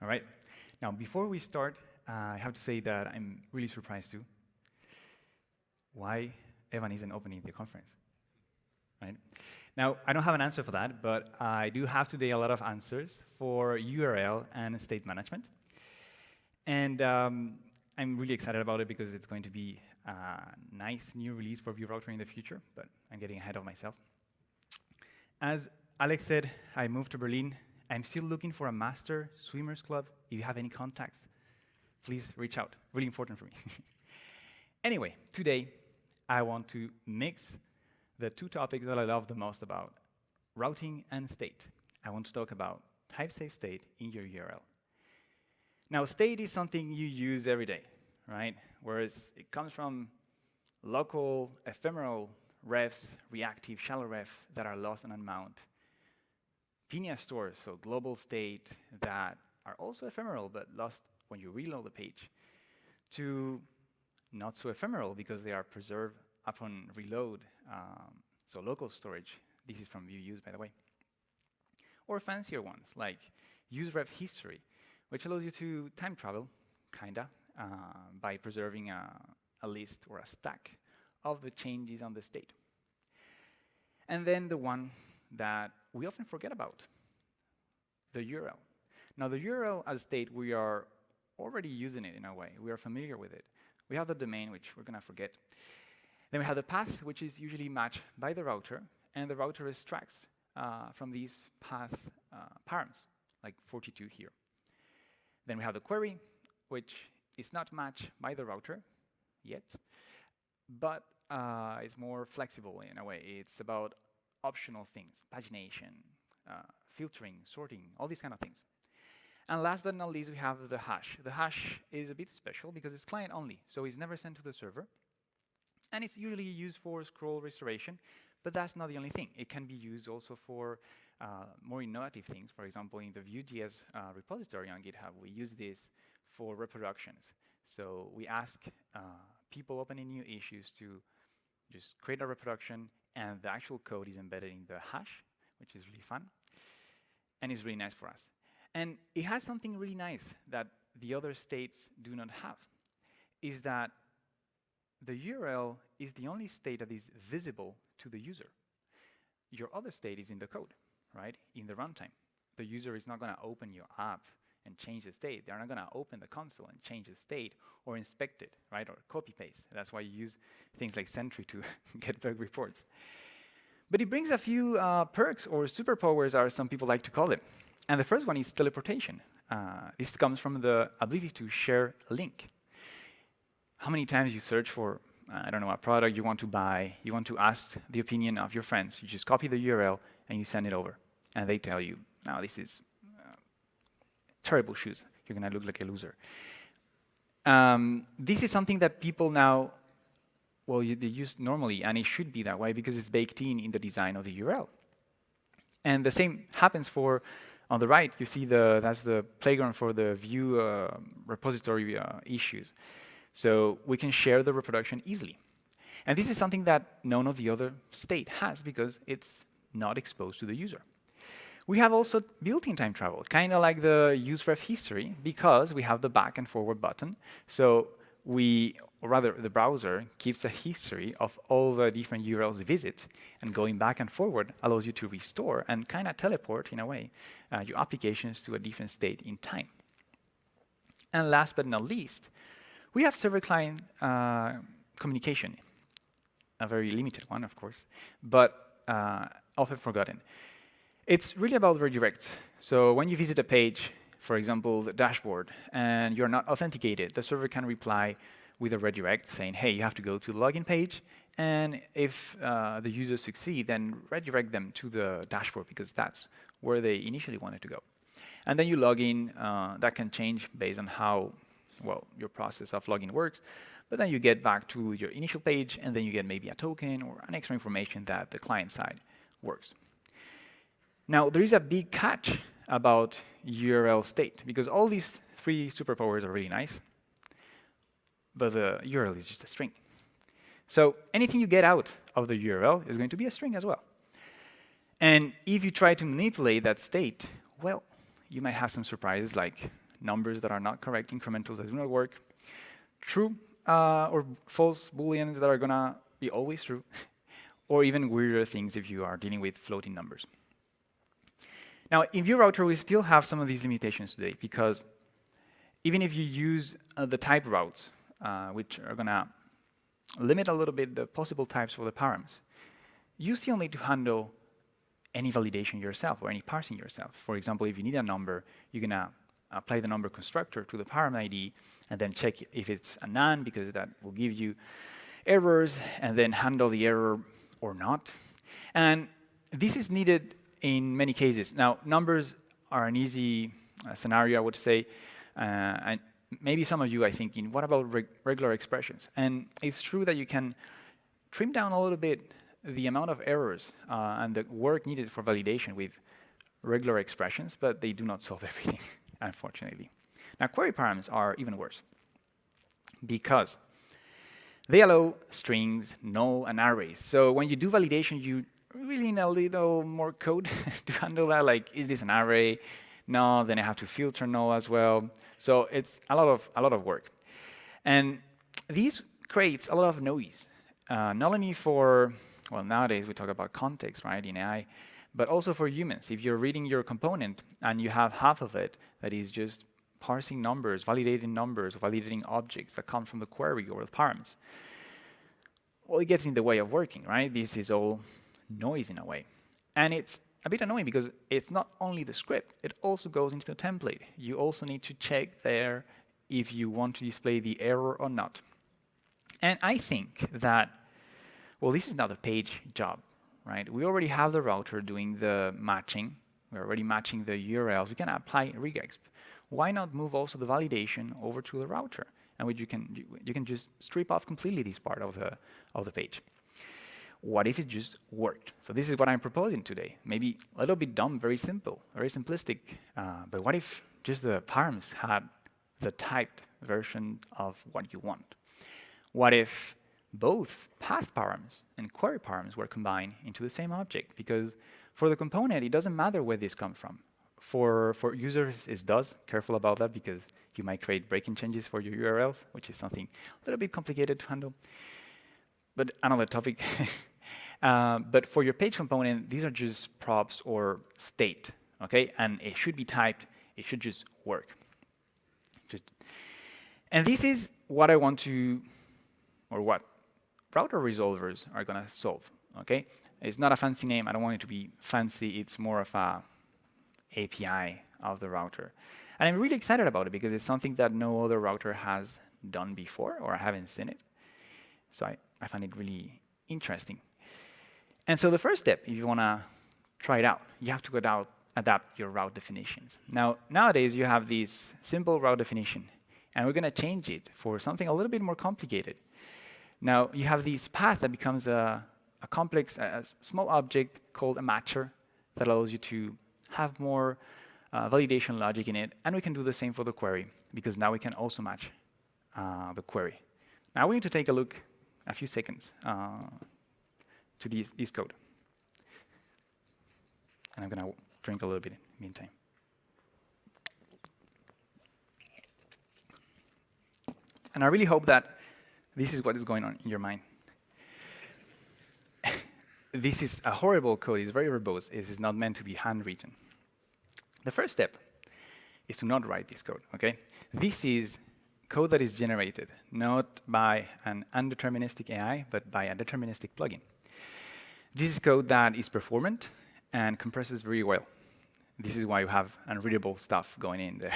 All right. Now, before we start, I have to say that I'm really surprised too. Why Evan isn't opening the conference, right? Now, I don't have an answer for that, but I do have today a lot of answers for URL and state management. And I'm really excited about it because it's going to be a nice new release for Vue Router in the future, but I'm getting ahead of myself. As Alex said, I moved to Berlin. I'm still looking for a master swimmers club. If you have any contacts, please reach out. Really important for me. Anyway, today, I want to mix the two topics that I love the most about routing and state. I want to talk about Typesafe state in your URL. Now, state is something you use every day, right? Whereas it comes from local, ephemeral refs, reactive, shallow ref that are lost and unmount. Pinia stores, so global state, that are also ephemeral but lost when you reload the page, to not so ephemeral because they are preserved upon reload, so local storage. This is from Vue Use, by the way. Or fancier ones, like useref history, which allows you to time travel, kinda, by preserving a list or a stack of the changes on the state. And then the one that we often forget about, the URL. Now, the URL as state, we are already using it in a way. We are familiar with it. We have the domain, which we're going to forget. Then we have the path, which is usually matched by the router, and the router extracts from these path params, like 42 here. Then we have the query, which is not matched by the router yet, but it's more flexible in a way. It's about optional things, pagination, filtering, sorting, all these kind of things. And last but not least, we have the hash. The hash is a bit special because it's client only, so it's never sent to the server. And it's usually used for scroll restoration, but that's not the only thing. It can be used also for more innovative things. For example, in the Vue.js repository on GitHub, we use this for reproductions. So we ask people opening new issues to just create a reproduction, and the actual code is embedded in the hash, which is really fun, and it's really nice for us. And it has something really nice that the other states do not have, is that the URL is the only state that is visible to the user. Your other state is in the code, right? In the runtime. The user is not going to open your app and change the state. They're not going to open the console and change the state or inspect it, right? Or copy-paste. That's why you use things like Sentry to get bug reports. But it brings a few perks, or superpowers, as some people like to call it. And the first one is teleportation. This comes from the ability to share a link. How many times you search for, I don't know, a product you want to buy, you want to ask the opinion of your friends, you just copy the URL and you send it over. And they tell you, now this is terrible shoes. You're going to look like a loser. This is something that people now, well, they use normally, and it should be that way because it's baked in the design of the URL. And the same happens for, on the right, you see that's the playground for the Vue repository issues. So we can share the reproduction easily. And this is something that none of the other state has because it's not exposed to the user. We have also built-in time travel, kind of like the useref history, because we have the back and forward button. So or rather, the browser keeps a history of all the different URLs visit, and going back and forward allows you to restore and kind of teleport, in a way, your applications to a different state in time. And last but not least, we have server-client communication, a very limited one, of course, but often forgotten. It's really about redirects. So when you visit a page, for example, the dashboard, and you're not authenticated, the server can reply with a redirect saying, hey, you have to go to the login page, and if the users succeed, then redirect them to the dashboard because that's where they initially wanted to go. And then you log in. That can change based on how well your process of login works, but then you get back to your initial page, and then you get maybe a token or an extra information that the client side works. Now, there is a big catch about URL state, because all these three superpowers are really nice, but the URL is just a string. So anything you get out of the URL is going to be a string as well. And if you try to manipulate that state, well, you might have some surprises like numbers that are not correct, incrementals that do not work, true or false booleans that are gonna be always true, or even weirder things if you are dealing with floating numbers. Now, in Vue Router, we still have some of these limitations today, because even if you use the type routes, which are gonna limit a little bit the possible types for the params, you still need to handle any validation yourself or any parsing yourself. For example, if you need a number, you're gonna apply the number constructor to the param ID and then check if it's a none, because that will give you errors, and then handle the error or not. And this is needed in many cases. Now, numbers are an easy scenario, I would say. And maybe some of you are thinking, what about regular expressions? And it's true that you can trim down a little bit the amount of errors and the work needed for validation with regular expressions, but they do not solve everything, unfortunately. Now, query params are even worse, because they allow strings, null, and arrays. So when you do validation, you really need a little more code to handle that. Like, is this an array? No, then I have to filter null as well. So it's a lot of work. And this creates a lot of noise, not only for, well, nowadays we talk about context, right, in AI, but also for humans. If you're reading your component and you have half of it that is just parsing numbers, validating objects that come from the query or the params, well, it gets in the way of working, right? This is all noise in a way. And it's a bit annoying because it's not only the script, it also goes into the template. You also need to check there if you want to display the error or not. And I think that, well, this is not a page job, right? We already have the router doing the matching. We're already matching the URLs. We can apply regex. Why not move also the validation over to the router, and which you can just strip off completely this part of the page. What if it just worked? So this is what I'm proposing today. Maybe a little bit dumb, very simple, very simplistic. But what if just the params had the typed version of what you want? What if both path params and query params were combined into the same object? Because for the component, it doesn't matter where this comes from. For users, it does. Careful about that, because you might create breaking changes for your URLs, which is something a little bit complicated to handle. But another topic. But for your page component, these are just props or state, okay? And it should be typed. It should just work. And this is what I want to, or what router resolvers are going to solve, okay? It's not a fancy name. I don't want it to be fancy. It's more of a API of the router. And I'm really excited about it because it's something that no other router has done before, or I haven't seen it. So I find it really interesting. And so the first step, if you want to try it out, you have to adapt your route definitions. Now, nowadays, you have this simple route definition, and we're going to change it for something a little bit more complicated. Now, you have this path that becomes a complex, a small object called a matcher that allows you to have more validation logic in it, and we can do the same for the query, because now we can also match the query. Now we need to take a look, a few seconds, to this code. And I'm going to drink a little bit in the meantime. And I really hope that this is what is going on in your mind. This is a horrible code. It's very verbose. It is not meant to be handwritten. The first step is to not write this code, okay? This is code that is generated not by an undeterministic AI, but by a deterministic plugin. This is code that is performant and compresses very well. This is why you have unreadable stuff going in there,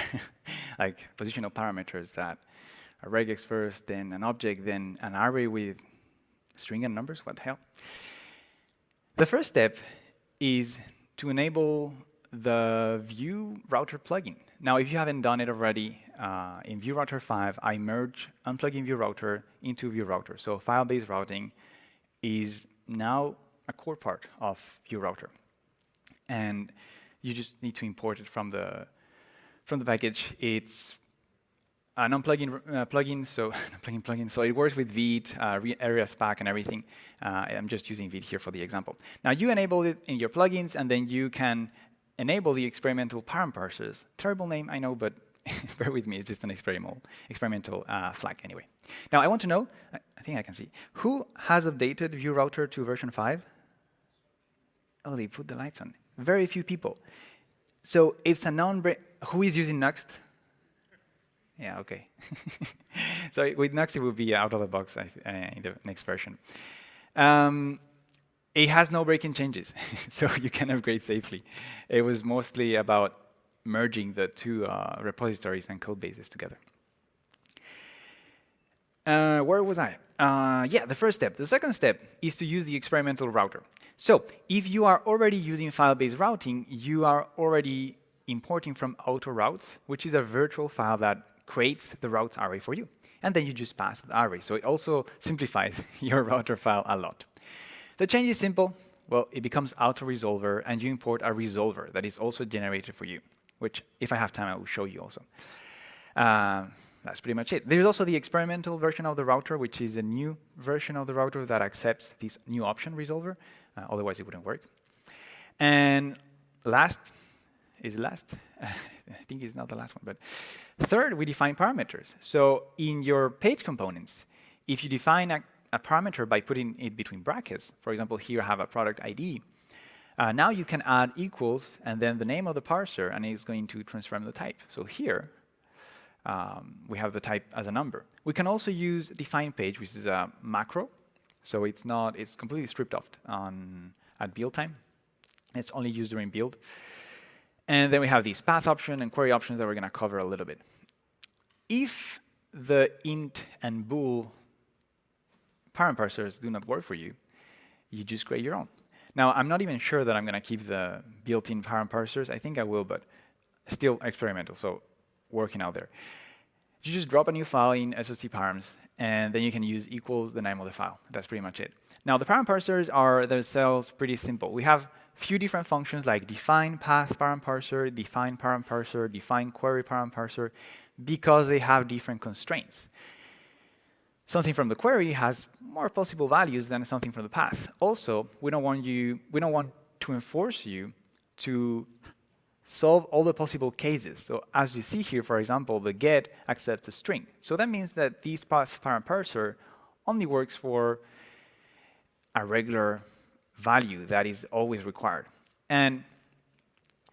like positional parameters that are regex first, then an object, then an array with string and numbers. What the hell? The first step is to enable the Vue Router plugin. Now, if you haven't done it already, in Vue Router 5, I merge unplugging Vue Router into Vue Router. So file-based routing is now a core part of Vue Router. And you just need to import it from the package. It's an unplugging plugin, so plugin. So it works with Vite, area spec, and everything. I'm just using Vite here for the example. Now you enable it in your plugins, and then you can enable the experimental param parsers. Terrible name, I know, but Bear with me, it's just an experimental flag anyway. Now I want to know, I think I can see, who has updated Vue Router to version 5? Oh, they put the lights on. Very few people. So it's a non-break. Who is using Nuxt? Yeah, okay. So with Nuxt, it will be out of the box in the next version. It has no breaking changes, so you can upgrade safely. It was mostly about merging the two repositories and code bases together. Where was I? Yeah, the first step. The second step is to use the experimental router. So if you are already using file-based routing, you are already importing from autoroutes, which is a virtual file that creates the routes array for you. And then you just pass the array. So it also simplifies your router file a lot. The change is simple. Well, it becomes auto-resolver, and you import a resolver that is also generated for you, which, if I have time, I will show you also. That's pretty much it. There's also the experimental version of the router, which is a new version of the router that accepts this new option resolver. Otherwise, it wouldn't work. And last is last. I think it's not the last one, but third, we define parameters. So in your page components, if you define a parameter by putting it between brackets, for example, here I have a product ID, now you can add equals and then the name of the parser, and it's going to transform the type. So here, we have the type as a number. We can also use define page, which is a macro. So it's completely stripped off at build time. It's only used during build. And then we have these path option and query options that we're going to cover a little bit. If the int and bool parent parsers do not work for you, you just create your own. Now, I'm not even sure that I'm going to keep the built-in parent parsers. I think I will, but still experimental, so working out there. You just drop a new file in SOC params, and then you can use equals the name of the file. That's pretty much it. Now, the parent parsers are themselves pretty simple. We have few different functions like define path parent parser, define parent parser, define query parent parser, because they have different constraints. Something from the query has more possible values than something from the path. Also, we don't want to enforce you to solve all the possible cases. So as you see here, for example, the get accepts a string. So that means that this path parent parser only works for a regular value that is always required. And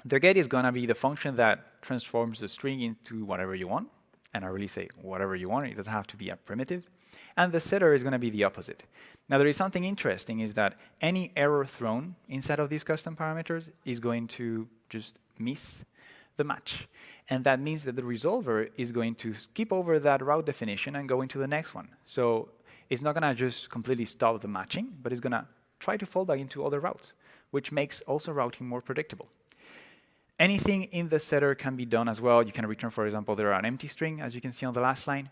the get is going to be the function that transforms the string into whatever you want. And I really say whatever you want. It doesn't have to be a primitive. And the setter is going to be the opposite. Now, there is something interesting is that any error thrown inside of these custom parameters is going to just miss the match. And that means that the resolver is going to skip over that route definition and go into the next one. So it's not going to just completely stop the matching, but it's going to try to fall back into other routes, which makes also routing more predictable. Anything in the setter can be done as well. You can return, for example, there are an empty string, as you can see on the last line.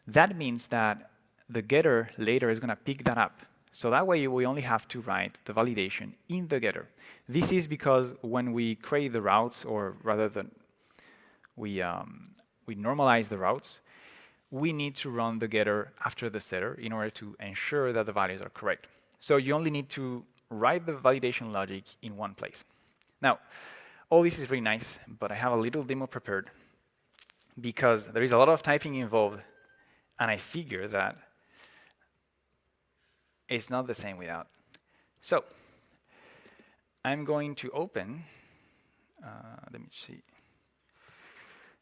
That means that the getter later is going to pick that up. So that way, we only have to write the validation in the getter. This is because when we create the routes, or rather than we normalize the routes, we need to run the getter after the setter in order to ensure that the values are correct. So you only need to write the validation logic in one place. Now, all this is really nice, but I have a little demo prepared because there is a lot of typing involved, and I figure that it's not the same without. So I'm going to open, let me see.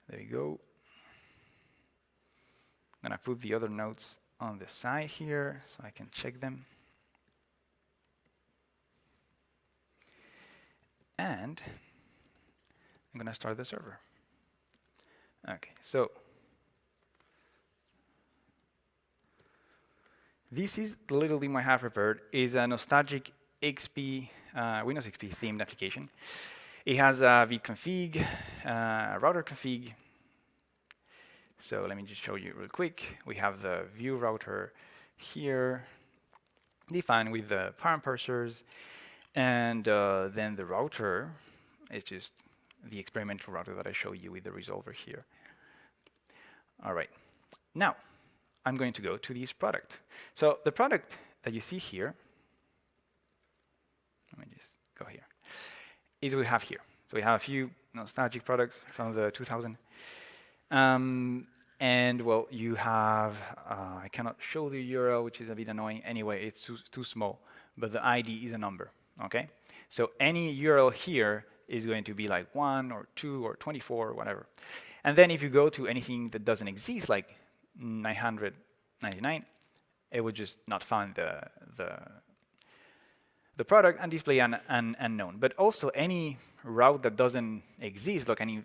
There we go. I'm going to put the other notes on the side here so I can check them. And I'm going to start the server. OK, so this is the little demo I have prepared. Is a nostalgic XP, Windows XP themed application. It has a vconfig, a router config. So let me just show you real quick. We have the Vue Router here, defined with the parent parsers. And then the router is just the experimental router that I show you with the resolver here. All right. Now, I'm going to go to this product. So the product that you see here, let me just go here, is we have here. So we have a few nostalgic products from the 2000. And well, you have, I cannot show the URL, which is a bit annoying. Anyway, it's too small, but the ID is a number, okay? So any URL here is going to be like 1 or 2 or 24 or whatever. And then if you go to anything that doesn't exist, like 999, it would just not find the product and display an unknown. But also any route that doesn't exist, like an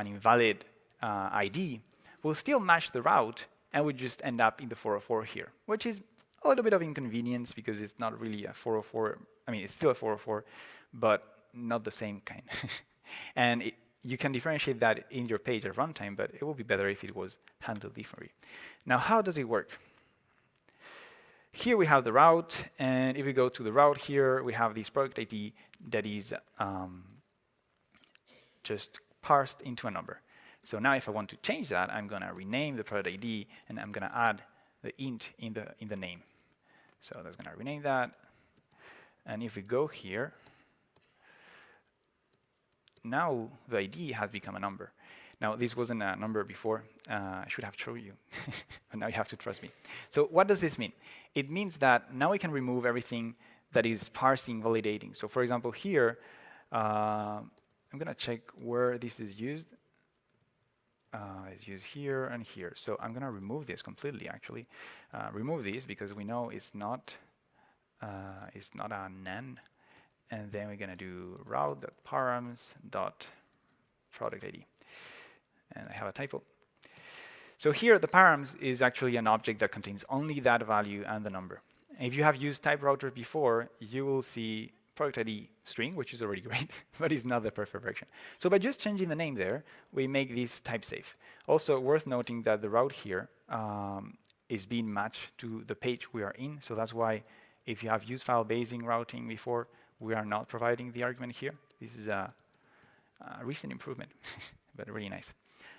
invalid ID, will still match the route and would just end up in the 404 here, which is a little bit of inconvenience because it's not really a 404. I mean, it's still a 404, but not the same kind. And you can differentiate that in your page at runtime, but it would be better if it was handled differently. Now, how does it work? Here we have the route, and if we go to the route here, we have this product ID that is just parsed into a number. So now if I want to change that, I'm going to rename the product ID, and I'm going to add the int in the name. So that's going to rename that. And if we go here, now the ID has become a number. Now, this wasn't a number before. I should have shown you, but now you have to trust me. So what does this mean? It means that now we can remove everything that is parsing, validating. So for example, here, I'm going to check where this is used. It's used here and here. So I'm going to remove this completely, actually. Remove this because we know it's not a nan. And then we're going to do route.params.product ID. And I have a typo. So here, the params is actually an object that contains only that value and the number. And if you have used type router before, you will see product ID string, which is already great, but it's not the perfect version. So by just changing the name there, we make this type safe. Also worth noting that the route here is being matched to the page we are in. So that's why if you have used file basing routing before, we are not providing the argument here. This is a recent improvement, but really nice.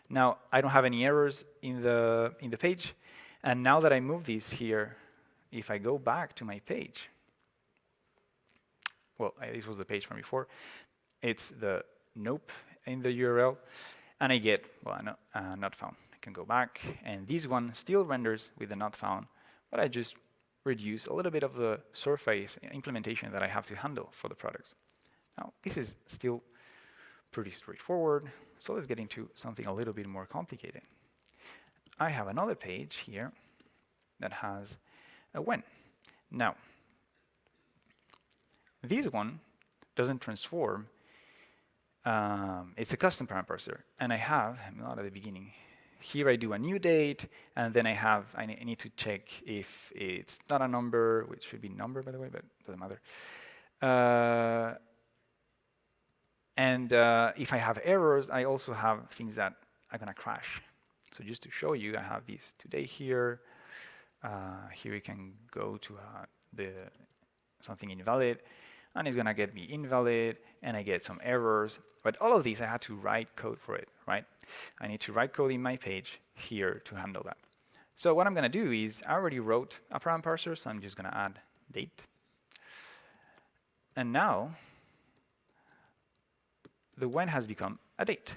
Now, I don't have any errors in the page. And now that I move this here, if I go back to my page, well, this was the page from before. It's the nope in the URL. And I get, well, not found. I can go back. And this one still renders with the not found. But I just reduce a little bit of the surface implementation that I have to handle for the products. Now, this is still pretty straightforward. So let's get into something a little bit more complicated. I have another page here that has a when. Now, this one doesn't transform. It's a custom param parser. And I have, not at the beginning, here I do a new date, and then I need to check if it's not a number, which should be number, by the way, but it doesn't matter. And if I have errors, I also have things that are going to crash. So just to show you, I have this today here. Here we can go to something invalid, and it's going to get me invalid, and I get some errors. But all of these, I had to write code for it, right? I need to write code in my page here to handle that. So what I'm going to do is, I already wrote a param parser, so I'm just going to add date. And now, the when has become a date.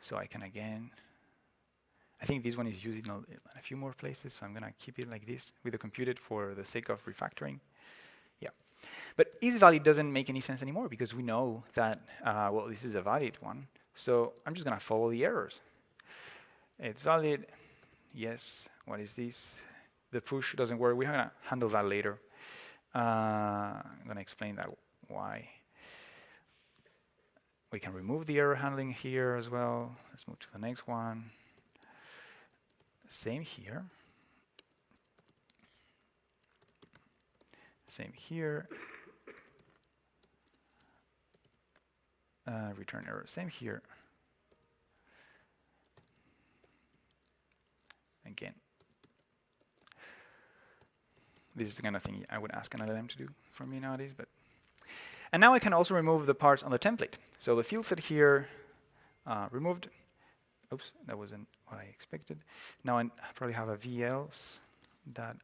So I can again, I think this one is used in a few more places, so I'm going to keep it like this with the computed for the sake of refactoring. Yeah. But isValid doesn't make any sense anymore because we know that, well, this is a valid one. So I'm just going to follow the errors. It's valid. Yes. What is this? The push doesn't work. We're going to handle that later. I'm going to explain that why. We can remove the error handling here as well. Let's move to the next one. Same here. Same here. Return error. Same here. Again. This is the kind of thing I would ask an LLM to do for me nowadays, but. And now I can also remove the parts on the template. So the field set here removed. Oops, that wasn't what I expected. Now I probably have a VLs that.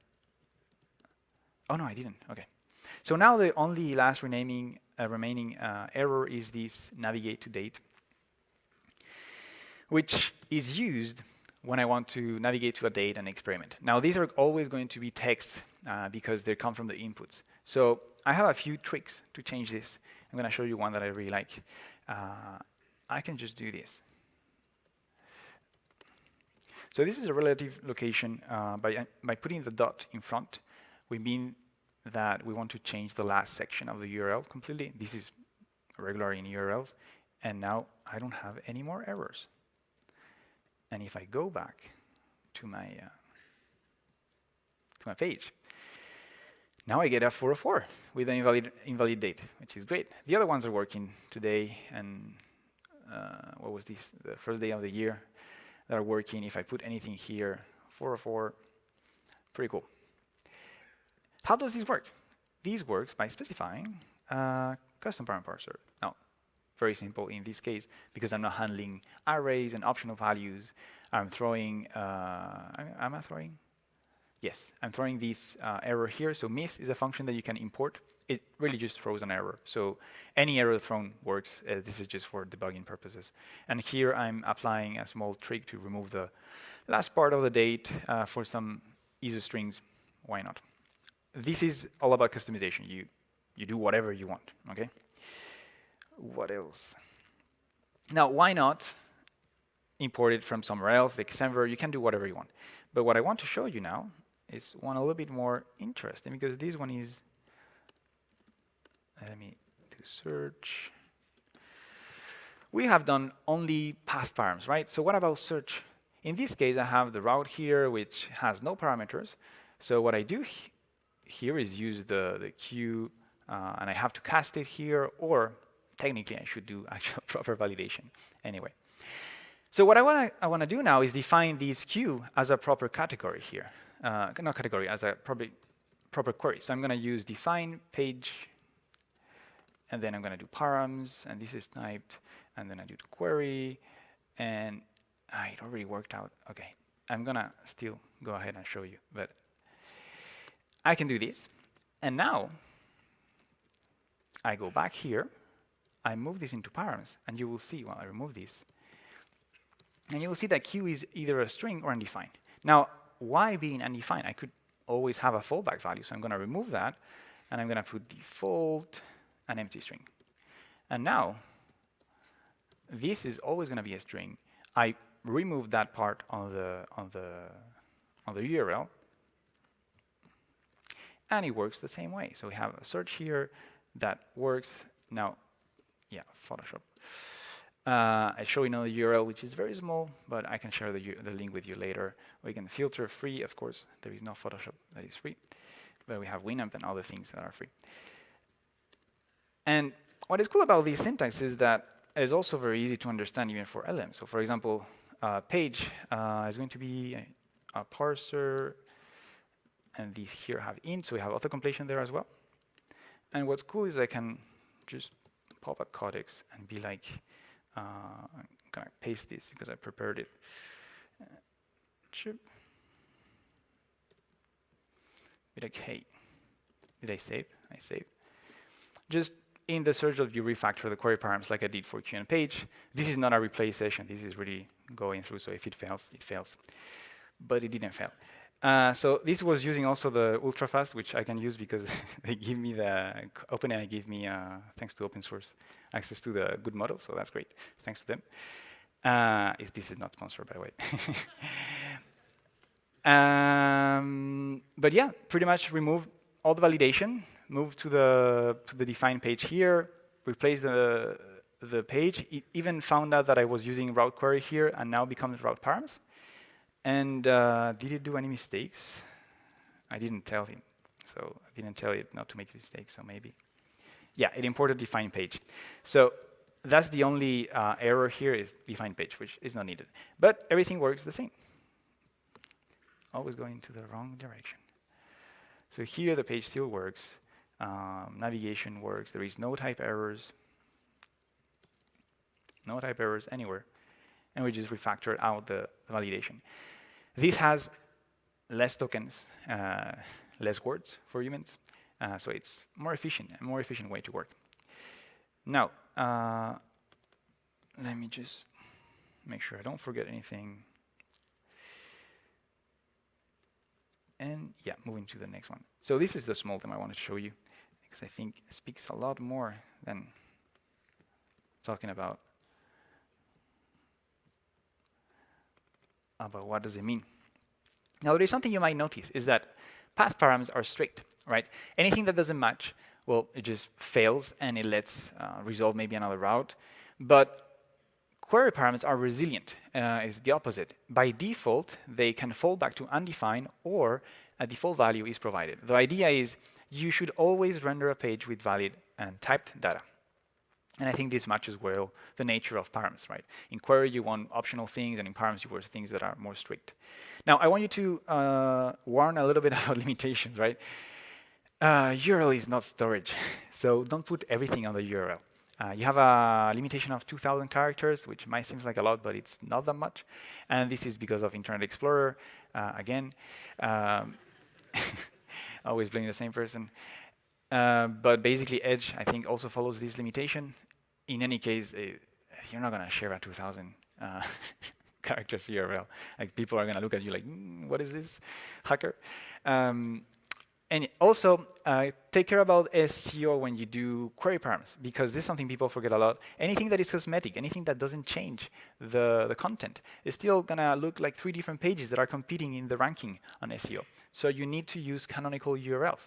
Oh no, I didn't. Okay. So now the only last remaining error is this navigate to date, which is used when I want to navigate to a date and experiment. Now, these are always going to be text because they come from the inputs. So I have a few tricks to change this. I'm going to show you one that I really like. I can just do this. So this is a relative location. By putting the dot in front, we mean that we want to change the last section of the URL completely. This is regular in URLs. And now I don't have any more errors. And if I go back to my page, now I get a 404 with an invalid date, which is great. The other ones are working today, and what was this? The first day of the year that are working. If I put anything here, 404, pretty cool. How does this work? This works by specifying a custom parent parser. Now, very simple in this case, because I'm not handling arrays and optional values. I'm throwing, am I throwing? Yes, I'm throwing this error here. So miss is a function that you can import. It really just throws an error. So any error thrown works. This is just for debugging purposes. And here I'm applying a small trick to remove the last part of the date for some ISO strings. Why not? This is all about customization. You do whatever you want, okay? What else? Now, why not import it from somewhere else, like Semver? You can do whatever you want. But what I want to show you now is one a little bit more interesting, because this one is, let me do search. We have done only path params, right? So what about search? In this case, I have the route here, which has no parameters. So what I do here is use the queue, and I have to cast it here, or technically I should do actual proper validation anyway. So what I want to do now is define this queue as a proper category here. Not category, as a proper query. So I'm going to use define page, and then I'm going to do params, and this is typed, and then I do the query, and it already worked out. Okay, I'm going to still go ahead and show you, but I can do this. And now I go back here, I move this into params, and you will see while I remove this, and you will see that queue is either a string or undefined. Now, why being undefined? I could always have a fallback value, so I'm going to remove that, and I'm going to put default an empty string. And now, this is always going to be a string. I remove that part on the URL, and it works the same way. So we have a search here that works. Now, yeah, Photoshop. I show you another URL, which is very small, but I can share the link with you later. We can filter free, of course. There is no Photoshop that is free, but we have Winamp and other things that are free. And what is cool about this syntax is that it's also very easy to understand even for LM. So for example, page is going to be a parser, and these here have int, so we have auto-completion there as well. And what's cool is I can just pop a codex and be like, I'm gonna paste this because I prepared it. Be like, hey, did I save? I saved. Just in the search of you refactor the query params like I did for Q and page. This is not a replay session. This is really going through. So if it fails, it fails. But it didn't fail. So this was using also the ultrafast, which I can use because they give me OpenAI give me, thanks to open source, access to the good model. So that's great. Thanks to them. This is not sponsored, by the way. But yeah, pretty much remove all the validation, move to the define page here, replace the page. It even found out that I was using route query here, and now becomes route params. And did it do any mistakes? I didn't tell him. So I didn't tell it not to make mistakes, so maybe. Yeah, it imported define page. So that's the only error here is define page, which is not needed. But everything works the same. Always going to the wrong direction. So here the page still works. Navigation works. There is no type errors. No type errors anywhere. And we just refactor out the validation. This has less tokens, less words for humans, so it's a more efficient way to work. Now, let me just make sure I don't forget anything. And yeah, moving to the next one. So this is the small demo I wanted to show you, because I think it speaks a lot more than talking about what does it mean. Now, there's something you might notice is that path params are strict, right? Anything that doesn't match, well, it just fails and it lets resolve maybe another route. But query params are resilient. It's the opposite. By default, they can fall back to undefined, or a default value is provided. The idea is you should always render a page with valid and typed data. And I think this matches well the nature of params, right? In query, you want optional things, and in params, you want things that are more strict. Now, I want you to warn a little bit about limitations, right? URL is not storage, so don't put everything on the URL. You have a limitation of 2,000 characters, which might seem like a lot, but it's not that much. And this is because of Internet Explorer, again. Always blaming the same person. But basically, Edge, I think, also follows this limitation. In any case, you're not going to share a 2,000 characters URL. Like, people are going to look at you like, what is this, hacker? And also, take care about SEO when you do query params, because this is something people forget a lot. Anything that is cosmetic, anything that doesn't change the content, is still going to look like 3 different pages that are competing in the ranking on SEO. So you need to use canonical URLs.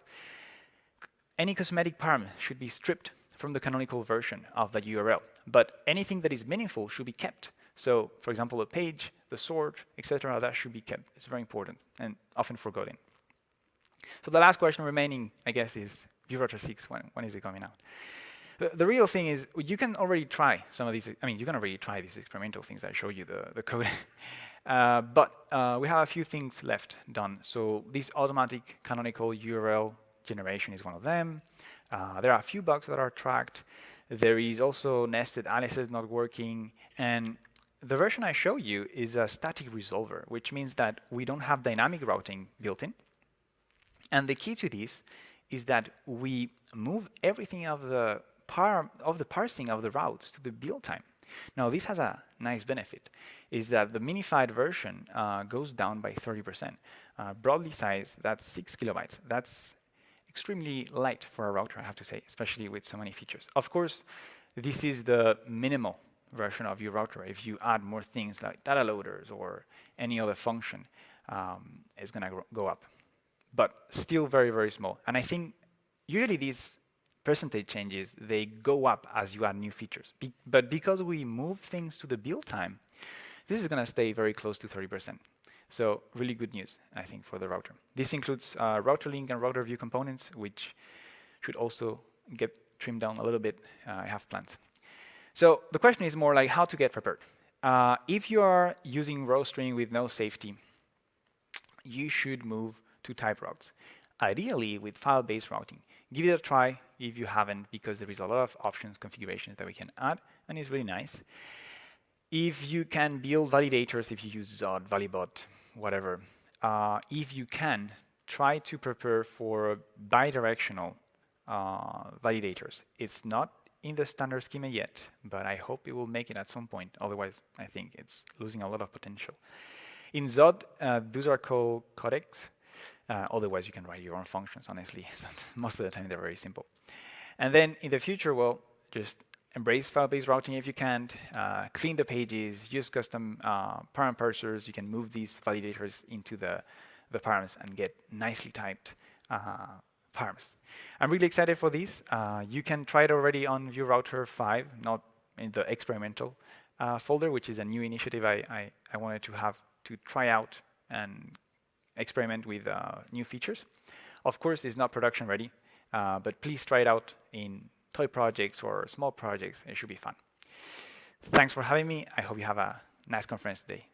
Any cosmetic param should be stripped from the canonical version of the URL, but anything that is meaningful should be kept. So, for example, a page, the sort, etc., that should be kept. It's very important and often forgotten. So the last question remaining, I guess, is Vue Router 6. When is it coming out? The real thing is you can already try some of these. I mean, you can already try these experimental things. I show you the code. But we have a few things left done. So this automatic canonical URL generation is one of them. There are a few bugs that are tracked. There is also nested aliases not working. And the version I show you is a static resolver, which means that we don't have dynamic routing built in. And the key to this is that we move everything of the parsing of the routes to the build time. Now, this has a nice benefit, is that the minified version goes down by 30%. Broadly sized, that's 6 kilobytes. That's extremely light for a router, I have to say, especially with so many features. Of course, this is the minimal version of your router. If you add more things like data loaders or any other function, it's going to go up. But still very, very small. And I think usually these percentage changes, they go up as you add new features. But because we move things to the build time, this is going to stay very close to 30%. So really good news, I think, for the router. This includes router link and router view components, which should also get trimmed down a little bit. I have plans. So the question is more like how to get prepared. If you are using row string with no safety, you should move to type routes, ideally with file-based routing. Give it a try if you haven't, because there is a lot of options, configurations that we can add, and it's really nice. If you can build validators, if you use Zod, Valibot, whatever, if you can, try to prepare for bidirectional validators. It's not in the standard schema yet, but I hope it will make it at some point. Otherwise, I think it's losing a lot of potential. In Zod, those are called codecs. Otherwise, you can write your own functions, honestly. Most of the time, they're very simple. And then in the future, well, just embrace file-based routing if you can't. Clean the pages, use custom param parsers. You can move these validators into the params and get nicely typed params. I'm really excited for this. You can try it already on Vue Router 5, not in the experimental folder, which is a new initiative I wanted to have to try out and experiment with new features. Of course, it's not production ready, but please try it out in toy projects or small projects. It should be fun. Thanks for having me. I hope you have a nice conference today.